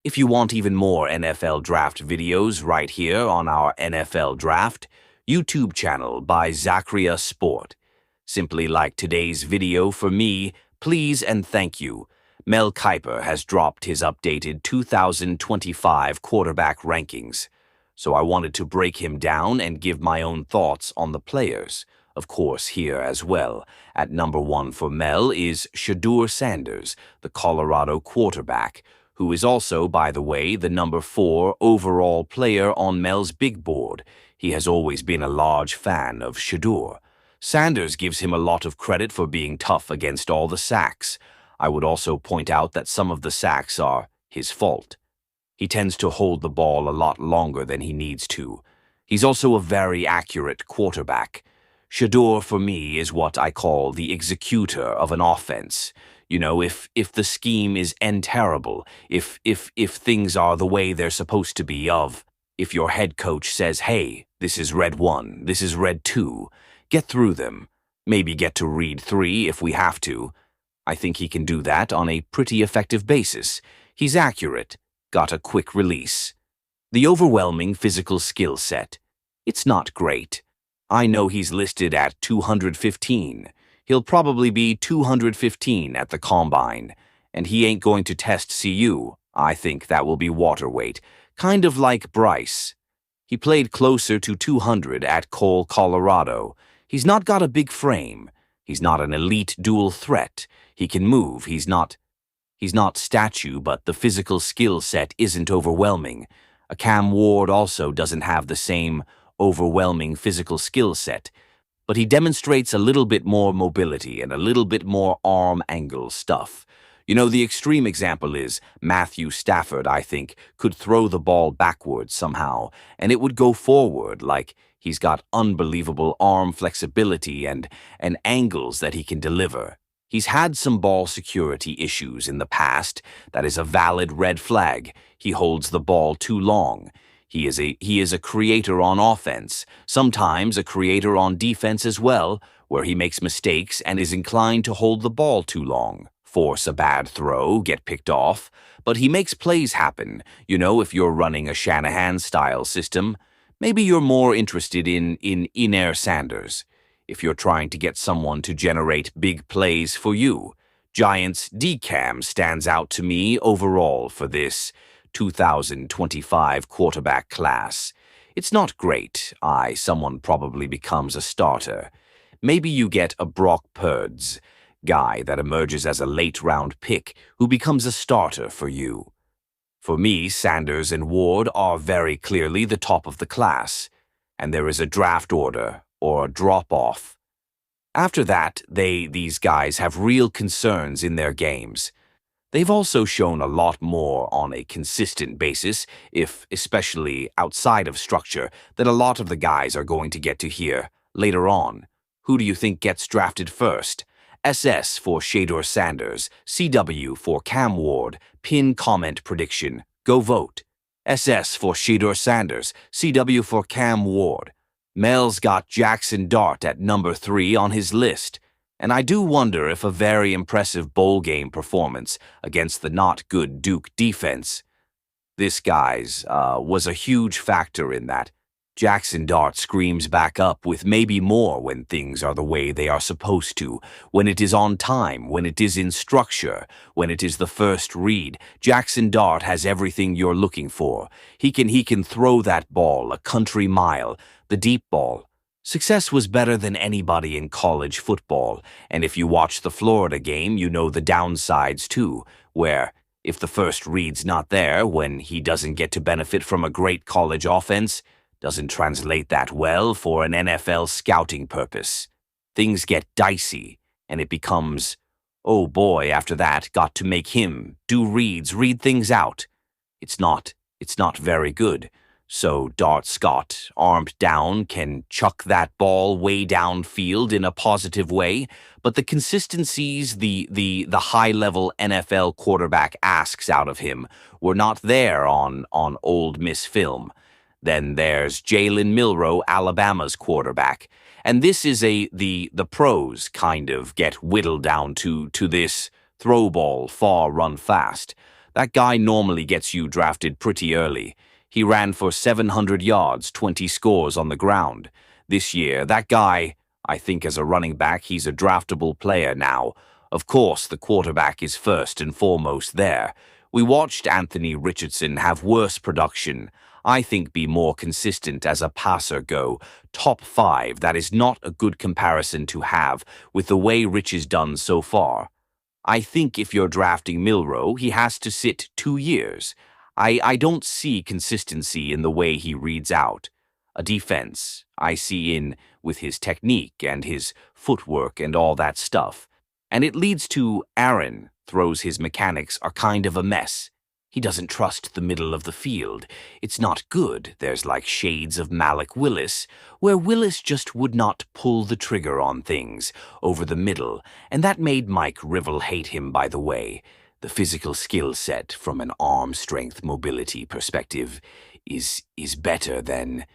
If you want even more NFL Draft videos right here on our NFL Draft YouTube channel by Zachria Sport. Simply like today's video for me, please and thank you. Mel Kiper has dropped his updated 2025 quarterback rankings, so I wanted to break him down and give my own thoughts on the players. Of course, here as well, at number 1 for Mel is Shedeur Sanders, the Colorado quarterback, who is also, by the way, the number 4 overall player on Mel's big board. He has always been a large fan of Shedeur. Sanders gives him a lot of credit for being tough against all the sacks. I would also point out that some of the sacks are his fault. He tends to hold the ball a lot longer than he needs to. He's also a very accurate quarterback. Shedeur, for me, is what I call the executor of an offense. You know, if the scheme is terrible, if things are the way they're supposed to be, if your head coach says, hey, this is red 1, this is red 2, get through them. Maybe get to read 3 if we have to. I think he can do that on a pretty effective basis. He's accurate, got a quick release. The overwhelming physical skill set. It's not great. I know he's listed at 215. He'll probably be 215 at the combine, and he ain't going to test CU. I think that will be water weight, kind of like Bryce. He played closer to 200 at Cole, Colorado. He's not got a big frame. He's not an elite dual threat. He can move. He's not statue, but the physical skill set isn't overwhelming. A Cam Ward also doesn't have the same overwhelming physical skill set, but he demonstrates a little bit more mobility and a little bit more arm angle stuff. You know, the extreme example is Matthew Stafford, I think, could throw the ball backwards somehow, and it would go forward. Like, he's got unbelievable arm flexibility and angles that he can deliver. He's had some ball security issues in the past. That is a valid red flag. He holds the ball too long. He is a creator on offense, sometimes a creator on defense as well, where he makes mistakes and is inclined to hold the ball too long, force a bad throw, get picked off, but he makes plays happen. You know, if you're running a Shanahan-style system, maybe you're more interested in Shedeur Sanders. If you're trying to get someone to generate big plays for you, Giants DCAM stands out to me overall for this 2025 quarterback class. It's not great. Someone probably becomes a starter. Maybe you get a Brock Purds guy that emerges as a late-round pick who becomes a starter for you. For me, Sanders and Ward are very clearly the top of the class, and there is a draft order or a drop-off. After that, these guys have real concerns in their games. They've also shown a lot more on a consistent basis, especially outside of structure, that a lot of the guys are going to get to hear later on. Who do you think gets drafted first? SS for Shedeur Sanders, CW for Cam Ward, pin comment prediction, go vote. SS for Shedeur Sanders, CW for Cam Ward. Mel's got Jackson Dart at number 3 on his list. And I do wonder if a very impressive bowl game performance against the not-good Duke defense, this guy's, was a huge factor in that. Jackson Dart screams back up with maybe more when things are the way they are supposed to, when it is on time, when it is in structure, when it is the first read. Jackson Dart has everything you're looking for. He can throw that ball a country mile, the deep ball. Success was better than anybody in college football, and if you watch the Florida game, you know the downsides too, where if the first read's not there, when he doesn't get to benefit from a great college offense, doesn't translate that well for an NFL scouting purpose. Things get dicey, and it becomes, oh boy, after that, got to make him do reads, read things out. It's not very good. So Dart Scott, armed down, can chuck that ball way downfield in a positive way, but the consistencies the high-level NFL quarterback asks out of him were not there on Ole Miss film. Then there's Jalen Milroe, Alabama's quarterback, and this is the pros kind of get whittled down to this throw ball, far, run fast. That guy normally gets you drafted pretty early. He ran for 700 yards, 20 scores on the ground. This year, that guy, I think as a running back, he's a draftable player now. Of course, the quarterback is first and foremost there. We watched Anthony Richardson have worse production. I think be more consistent as a passer go. Top 5, that is not a good comparison to have with the way Rich is done so far. I think if you're drafting Milroe, he has to sit 2 years. I don't see consistency in the way he reads out. A defense, I see in with his technique and his footwork and all that stuff. And it leads to Aaron throws his mechanics are kind of a mess. He doesn't trust the middle of the field. It's not good. There's like shades of Malik Willis, where Willis just would not pull the trigger on things over the middle, and that made Mike Rivel hate him, by the way. The physical skill set from an arm strength mobility perspective is better than